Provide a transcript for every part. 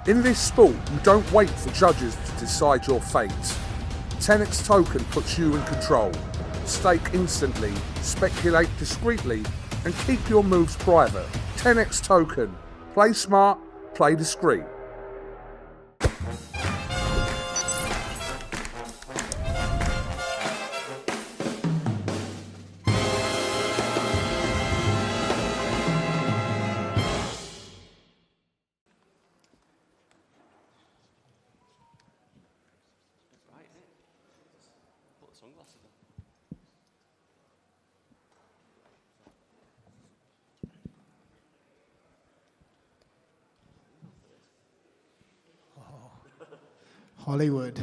In this sport, you don't wait for judges to decide your fate. TenexToken puts you in control. Stake instantly, speculate discreetly, and keep your moves private. TenexToken. Play smart, play discreet. Hollywood.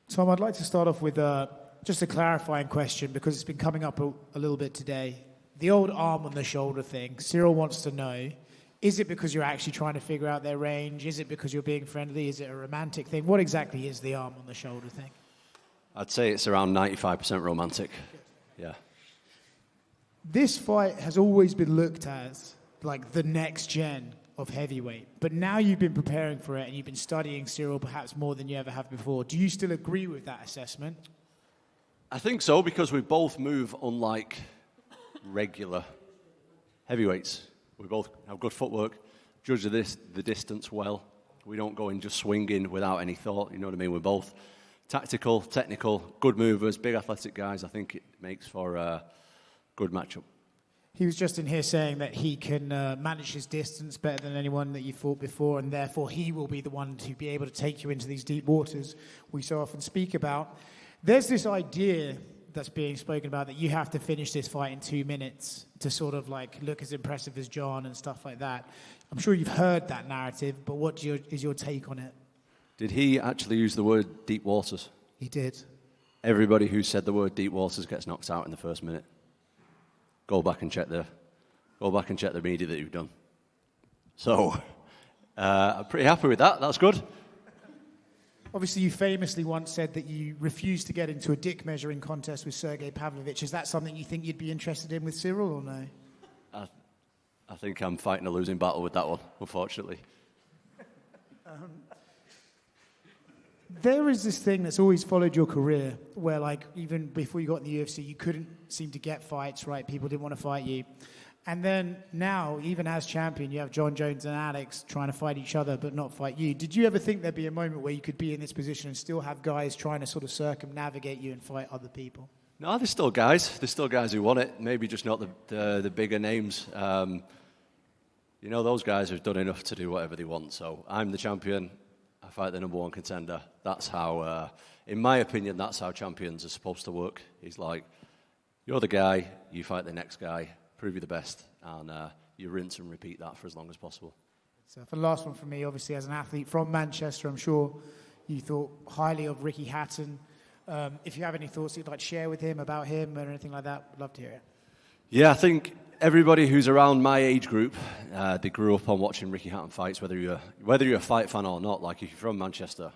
Tom, I'd like to start off with just a clarifying question because it's been coming up a little bit today. The old arm on the shoulder thing. Ciryl wants to know, is it because you're actually trying to figure out their range? Is it because you're being friendly? Is it a romantic thing? What exactly is the arm on the shoulder thing? I'd say it's around 95% romantic. Yeah. This fight has always been looked at like the next gen of heavyweight, but now you've been preparing for it and you've been studying Ciryl perhaps more than you ever have before. Do you still agree with that assessment? I think so, because we both move unlike regular heavyweights. We both have good footwork, judge the distance well. We don't go in just swinging without any thought, you know what I mean? We're both tactical, technical, good movers, big athletic guys. I think it makes for a good matchup. He was just in here saying that he can manage his distance better than anyone that you fought before, and therefore he will be the one to be able to take you into these deep waters we so often speak about. There's this idea that's being spoken about that you have to finish this fight in 2 minutes to sort of like look as impressive as John and stuff like that. I'm sure you've heard that narrative, but what is your take on it? Did he actually use the word deep waters? He did. Everybody who said the word deep waters gets knocked out in the first minute. Go back and check the media that you've done. So, I'm pretty happy with that. That's good. Obviously, you famously once said that you refused to get into a dick measuring contest with Sergey Pavlovich. Is that something you think you'd be interested in with Ciryl or no? I think I'm fighting a losing battle with that one, unfortunately. There is this thing that's always followed your career where, like, even before you got in the UFC, you couldn't seem to get fights, right? People didn't want to fight you. And then now, even as champion, you have John Jones and Alex trying to fight each other but not fight you. Did you ever think there'd be a moment where you could be in this position and still have guys trying to sort of circumnavigate you and fight other people? No, there's still guys. There's still guys who want it. Maybe just not the bigger names. You know, those guys have done enough to do whatever they want. So I'm the champion. I fight the number one contender. That's how, in my opinion, that's how champions are supposed to work. He's like, you're the guy, you fight the next guy, prove you're the best, and you rinse and repeat that for as long as possible. So for the last one for me, obviously as an athlete from Manchester, I'm sure you thought highly of Ricky Hatton. If you have any thoughts you'd like to share with him about him or anything like that, I'd love to hear it. Yeah, I think everybody who's around my age group, they grew up on watching Ricky Hatton fights, whether you're a fight fan or not. Like if you're from Manchester,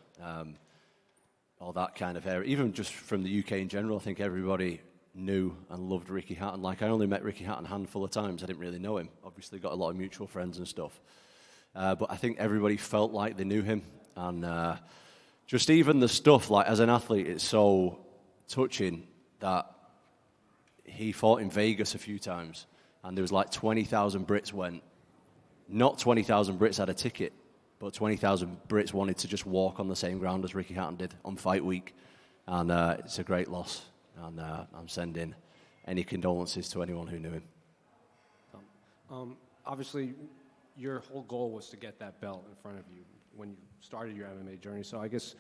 or that kind of area, even just from the UK in general, I think everybody knew and loved Ricky Hatton. Like I only met Ricky Hatton a handful of times. I didn't really know him. Obviously got a lot of mutual friends and stuff. But I think everybody felt like they knew him. And just even the stuff, like as an athlete, it's so touching that he fought in Vegas a few times. And there was like 20,000 Brits went. Not 20,000 Brits had a ticket, but 20,000 Brits wanted to just walk on the same ground as Ricky Hatton did on fight week. And it's a great loss. And I'm sending any condolences to anyone who knew him. Obviously, your whole goal was to get that belt in front of you when you started your MMA journey. So I guess,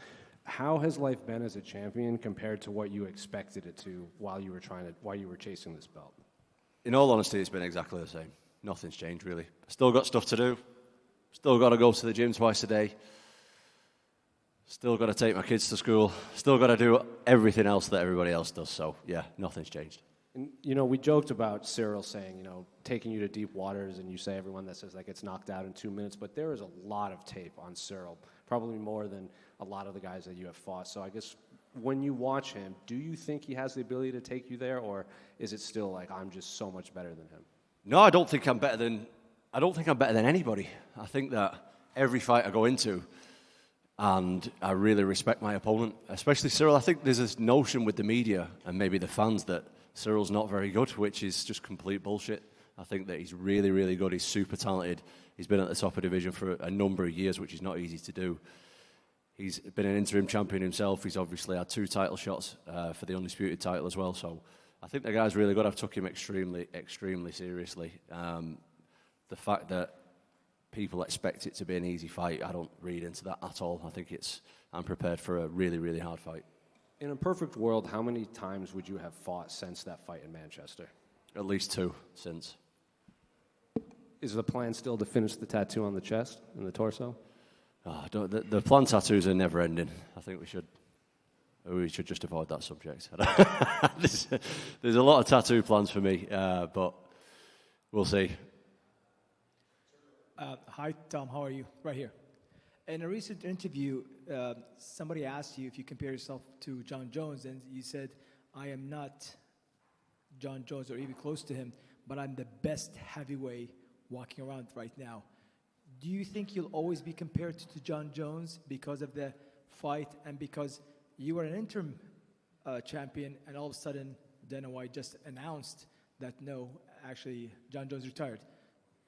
how has life been as a champion compared to what you expected it to while you were chasing this belt? In all honesty, it's been exactly the same. Nothing's changed, really. Still got stuff to do. Still got to go to the gym twice a day. Still got to take my kids to school. Still got to do everything else that everybody else does. So, yeah, nothing's changed. And, you know, we joked about Ciryl saying, you know, taking you to deep waters, and you say everyone that says that gets knocked out in 2 minutes, but there is a lot of tape on Ciryl, probably more than a lot of the guys that you have fought. So I guess when you watch him, do you think he has the ability to take you there, or is it still like, I'm just so much better than him? No, I don't think I'm better than anybody. I think that every fight I go into, and I really respect my opponent, especially Ciryl. I think there's this notion with the media and maybe the fans that Cyryl's not very good, which is just complete bullshit. I think that he's really, really good. He's super talented. He's been at the top of the division for a number of years, which is not easy to do. He's been an interim champion himself. He's obviously had 2 title shots for the undisputed title as well. So I think the guy's really good. I've took him extremely, extremely seriously. The fact that people expect it to be an easy fight, I don't read into that at all. I think I'm prepared for a really, really hard fight. In a perfect world, how many times would you have fought since that fight in Manchester? At least 2 since. Is the plan still to finish the tattoo on the chest and the torso? Oh, the plan tattoos are never ending. I think we should just avoid that subject. There's a lot of tattoo plans for me, but we'll see. Hi, Tom. How are you? Right here. In a recent interview, somebody asked you if you compare yourself to John Jones, and you said, I am not John Jones or even close to him, but I'm the best heavyweight walking around right now. Do you think you'll always be compared to John Jones because of the fight and because you were an interim champion and all of a sudden Dana White just announced that no, actually John Jones retired?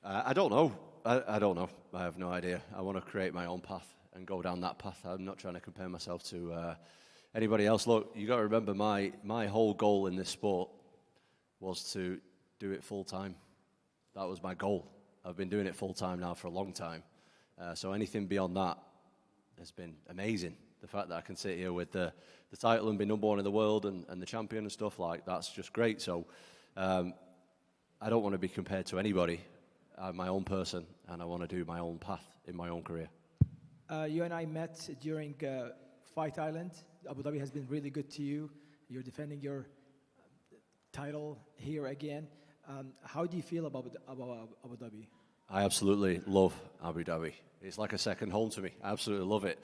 I don't know. I don't know. I have no idea. I want to create my own path and go down that path. I'm not trying to compare myself to anybody else. Look, you got to remember my whole goal in this sport was to do it full time. That was my goal. I've been doing it full time now for a long time. So anything beyond that has been amazing. The fact that I can sit here with the title and be number 1 in the world and the champion and stuff, like, that's just great. So I don't want to be compared to anybody. I'm my own person, and I want to do my own path in my own career. You and I met during Fight Island. Abu Dhabi has been really good to you. You're defending your title here again. How do you feel about Abu Dhabi? I absolutely love Abu Dhabi. It's like a second home to me. I absolutely love it.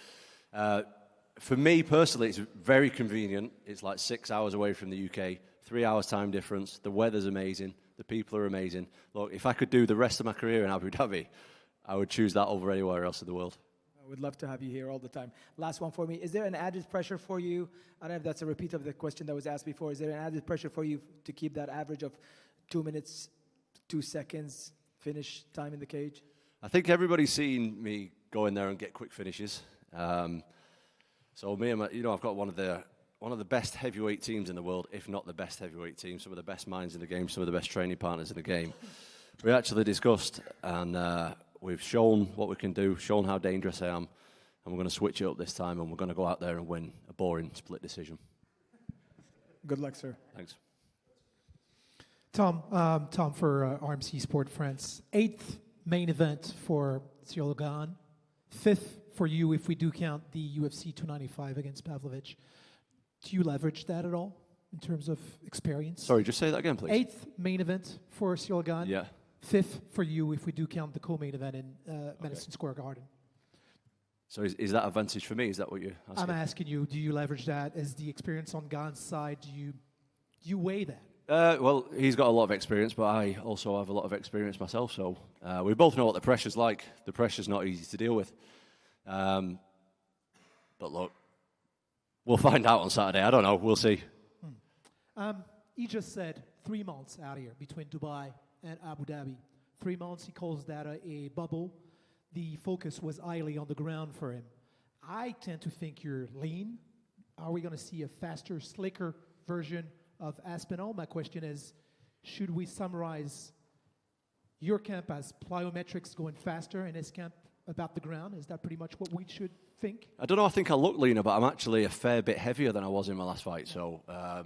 For me personally, it's very convenient. It's like 6 hours away from the UK, 3 hours time difference. The weather's amazing. The people are amazing. Look, if I could do the rest of my career in Abu Dhabi, I would choose that over anywhere else in the world. I would love to have you here all the time. Last one for me. Is there an added pressure for you? I don't know if that's a repeat of the question that was asked before. Is there an added pressure for you to keep that average of 2 minutes, 2 seconds finish time in the cage? I think everybody's seen me go in there and get quick finishes. So me and I've got one of the best heavyweight teams in the world, if not the best heavyweight team. Some of the best minds in the game, some of the best training partners in the game. We actually discussed, and we've shown what we can do, shown how dangerous I am, and we're going to switch it up this time, and we're going to go out there and win a boring split decision. Good luck, sir. Thanks. Tom for RMC Sport France. 8th main event for Ciryl Gane. 5th for you if we do count the UFC 295 against Pavlovich. Do you leverage that at all in terms of experience? Sorry, just say that again, please. 8th main event for Ciryl Gane. Yeah. 5th for you if we do count the co-main event in Madison Square Garden. So is that advantage for me? Is that what you're asking? I'm asking you, do you leverage that as the experience on Gane's side? Do you weigh that? Well, he's got a lot of experience, but I also have a lot of experience myself. So we both know what the pressure's like. The pressure's not easy to deal with. But look, we'll find out on Saturday. I don't know. We'll see. He just said 3 months out here between Dubai and Abu Dhabi. 3 months, he calls that a bubble. The focus was highly on the ground for him. I tend to think you're lean. Are we going to see a faster, slicker version of Aspinall? My question is, should we summarize your camp as plyometrics going faster and his camp about the ground? Is that pretty much what we should think? I don't know. I think I look leaner, but I'm actually a fair bit heavier than I was in my last fight. So I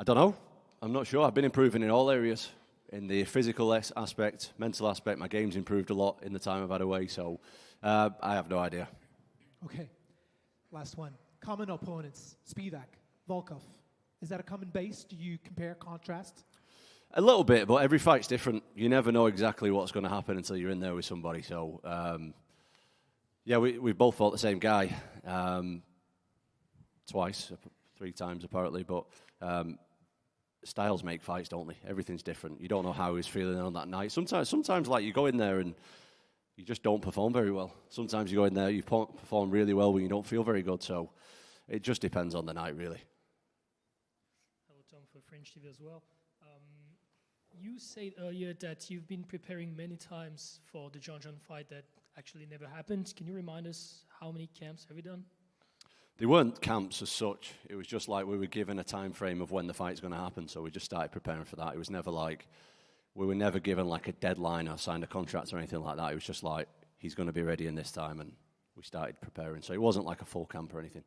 don't know. I'm not sure. I've been improving in all areas. In the physical aspect, mental aspect, my game's improved a lot in the time I've had away. So I have no idea. Okay. Last one. Common opponents. Spivak, Volkov. Is that a common base? Do you compare, contrast? A little bit, but every fight's different. You never know exactly what's going to happen until you're in there with somebody. So, yeah, we both fought the same guy twice, 3 times apparently. But styles make fights, don't they? Everything's different. You don't know how he's feeling on that night. Sometimes like you go in there and you just don't perform very well. Sometimes you go in there, you perform really well when you don't feel very good. So it just depends on the night, really. Hello, Tom, for French TV as well. You said earlier that you've been preparing many times for the John fight that actually never happened. Can you remind us how many camps have you done? They weren't camps as such. It was just like we were given a time frame of when the fight's going to happen, so we just started preparing for that. It was never like, we were never given like a deadline or signed a contract or anything like that. It was just like, he's going to be ready in this time, and we started preparing. So it wasn't like a full camp or anything.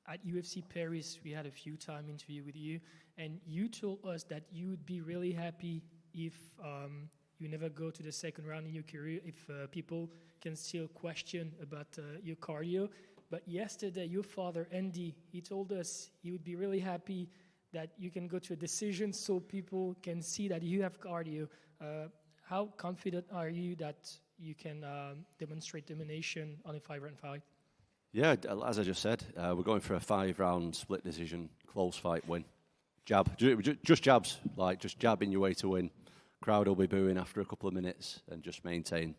At UFC Paris, we had a few time interview with you, and you told us that you would be really happy if you never go to the second round in your career, if people can still question about your cardio. But yesterday, your father, Andy, he told us he would be really happy that you can go to a decision so people can see that you have cardio. How confident are you that you can demonstrate domination on a 5-round fight? Yeah, as I just said, we're going for a 5-round split decision, close fight win. Jab, just jabs, like just jabbing your way to win. Crowd will be booing after a couple of minutes, and just maintain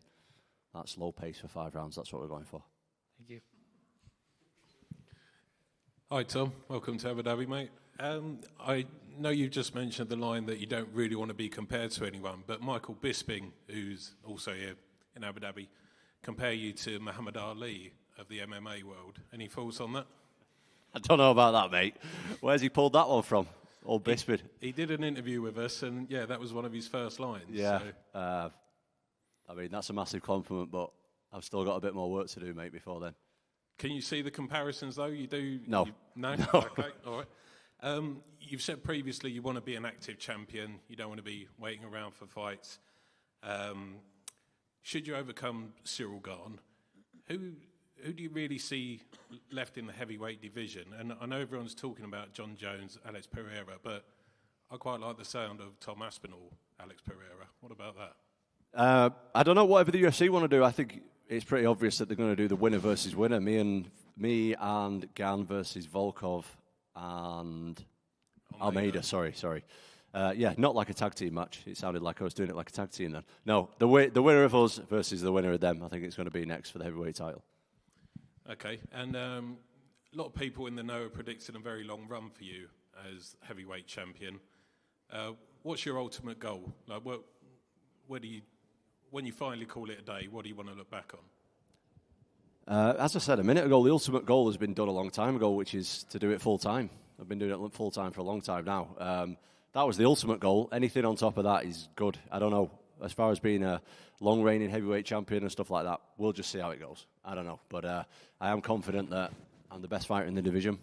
that slow pace for 5 rounds. That's what we're going for. Thank you. Hi, Tom. Welcome to Abu Dhabi, mate. I know you just mentioned the line that you don't really want to be compared to anyone, but Michael Bisping, who's also here in Abu Dhabi, compare you to Muhammad Ali of the MMA world. Any thoughts on that? I don't know about that, mate. Where's he pulled that one from? Old Bisping. He did an interview with us, and yeah, that was one of his first lines. Yeah. So. I mean, that's a massive compliment, but I've still got a bit more work to do, mate, before then. Can you see the comparisons, though? You do? No. No? No. Okay, all right. You've said previously you want to be an active champion. You don't want to be waiting around for fights. Should you overcome Ciryl Gane, who do you really see left in the heavyweight division? And I know everyone's talking about John Jones, Alex Pereira, but I quite like the sound of Tom Aspinall, Alex Pereira. What about that? I don't know, whatever the UFC want to do. I think it's pretty obvious that they're going to do the winner versus winner. Me and Gane versus Volkov and Almeida. Sorry. Yeah, not like a tag team match. It sounded like I was doing it like a tag team then. No, the winner of us versus the winner of them. I think it's going to be next for the heavyweight title. Okay, and a lot of people in the know are predicting a very long run for you as heavyweight champion. What's your ultimate goal? Like, where do you, when you finally call it a day, what do you want to look back on? As I said a minute ago, the ultimate goal has been done a long time ago, which is to do it full time. I've been doing it full time for a long time now. That was the ultimate goal. Anything on top of that is good. I don't know. As far as being a long-reigning heavyweight champion and stuff like that, we'll just see how it goes. I don't know. But I am confident that I'm the best fighter in the division.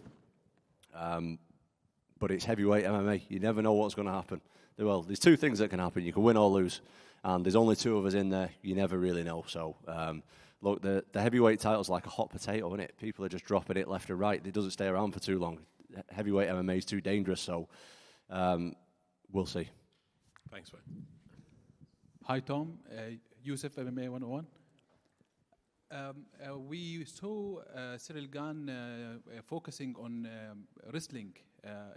But it's heavyweight MMA. You never know what's going to happen. Well, there's two things that can happen. You can win or lose. And there's only 2 of us in there. You never really know. So, look, the heavyweight title's like a hot potato, isn't it? People are just dropping it left and right. It doesn't stay around for too long. Heavyweight MMA is too dangerous. So, we'll see. Thanks, mate. Hi, Tom. Yusuf, MMA 101. We saw Ciryl Gane focusing on wrestling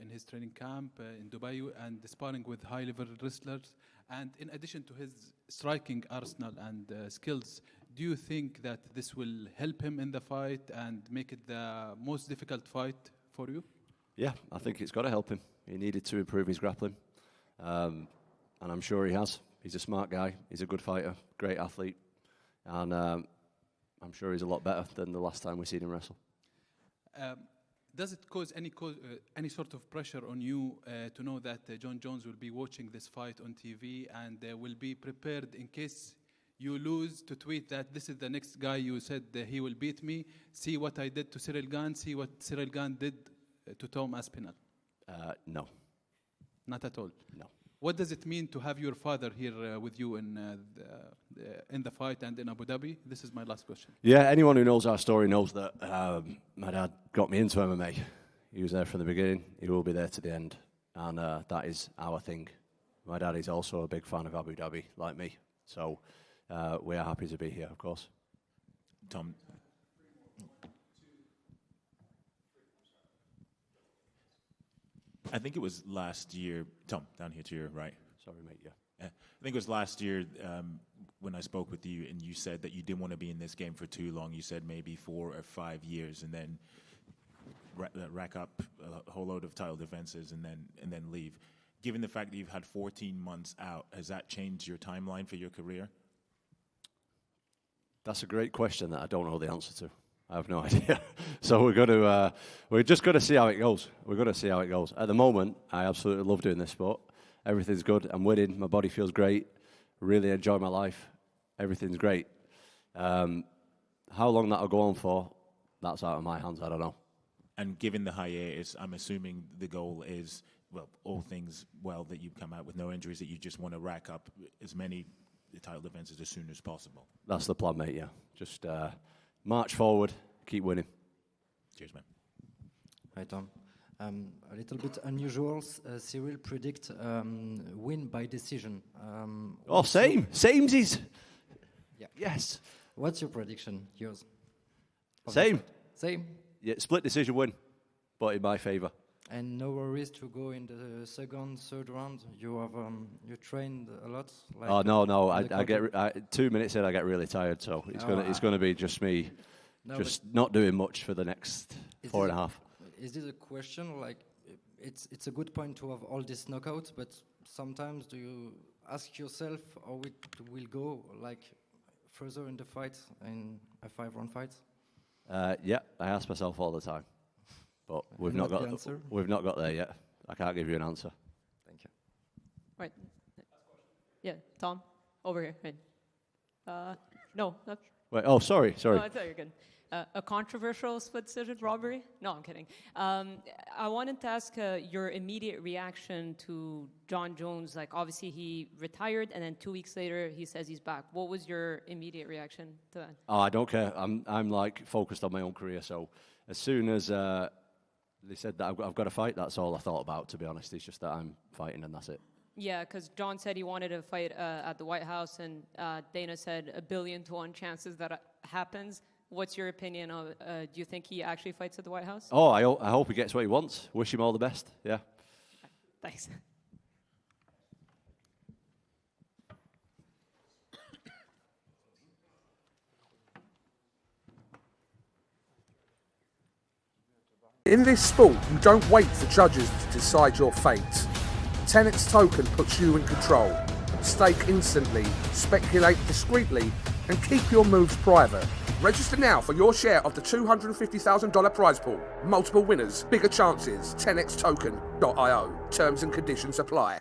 in his training camp in Dubai and sparring with high-level wrestlers. And in addition to his striking arsenal and skills, do you think that this will help him in the fight and make it the most difficult fight for you? Yeah, I think it's got to help him. He needed to improve his grappling. And I'm sure he has. He's a smart guy. He's a good fighter, great athlete. And I'm sure he's a lot better than the last time we seen him wrestle. Does it cause any sort of pressure on you to know that John Jones will be watching this fight on TV and will be prepared in case you lose to tweet that this is the next guy you said he will beat me? See what I did to Ciryl Gane. See what Ciryl Gane did to Tom Aspinall. No. Not at all? No. What does it mean to have your father here with you in the fight and in Abu Dhabi? This is my last question. Yeah, anyone who knows our story knows that my dad got me into MMA. He was there from the beginning. He will be there to the end. And that is our thing. My dad is also a big fan of Abu Dhabi, like me. So we are happy to be here, of course. Tom. I think it was last year. Tom, down here to your right. Sorry, mate, yeah. I think it was last year when I spoke with you, and you said that you didn't want to be in this game for too long. You said maybe 4 or 5 years, and then rack up a whole load of title defenses, and then leave. Given the fact that you've had 14 months out, has that changed your timeline for your career? That's a great question that I don't know the answer to. I have no idea. So we're just going to see how it goes. We're going to see how it goes. At the moment, I absolutely love doing this sport. Everything's good. I'm winning. My body feels great. Really enjoy my life. Everything's great. How long that'll go on for, that's out of my hands. I don't know. And given the hiatus, I'm assuming the goal is, well, all things well, that you come out with no injuries, that you just want to rack up as many title defenses as soon as possible. That's the plan, mate, yeah. Just march forward, keep winning. Cheers, man. Hi, Tom. A little bit unusual. Ciryl predict win by decision. Samesies. Yeah. Yes. What's your prediction? Yours? Same. Same. Yeah, split decision win, but in my favour. And no worries to go in the second, third round. You have you trained a lot. Like Oh no! I get 2 minutes in, I get really tired. So it's gonna be just me, not doing much for the next 4.5. Is this a question? Like, it's a good point to have all these knockouts, but sometimes do you ask yourself, how it will go like further in the fight, in a 5-round fight? Yeah, I ask myself all the time, but we've not got there yet. I can't give you an answer. Thank you. Right. Yeah, Tom, over here. Right. No. Wait. Oh, sorry. No, I thought you were good. A controversial split decision robbery? No, I'm kidding. I wanted to ask your immediate reaction to Jon Jones. Like, obviously he retired, and then 2 weeks later he says he's back. What was your immediate reaction to that? Oh, I don't care. I'm like focused on my own career. So as soon as they said that I've got to fight, that's all I thought about. To be honest, it's just that I'm fighting, and that's it. Yeah, because Jon said he wanted to fight at the White House, and Dana said 1 billion to 1 chances that happens. What's your opinion of? Do you think he actually fights at the White House? Oh, I hope he gets what he wants. Wish him all the best. Yeah. Thanks. In this sport, you don't wait for judges to decide your fate. TenexToken puts you in control. Stake instantly, speculate discreetly, and keep your moves private. Register now for your share of the $250,000 prize pool. Multiple winners, bigger chances. TenexToken.io. Terms and conditions apply.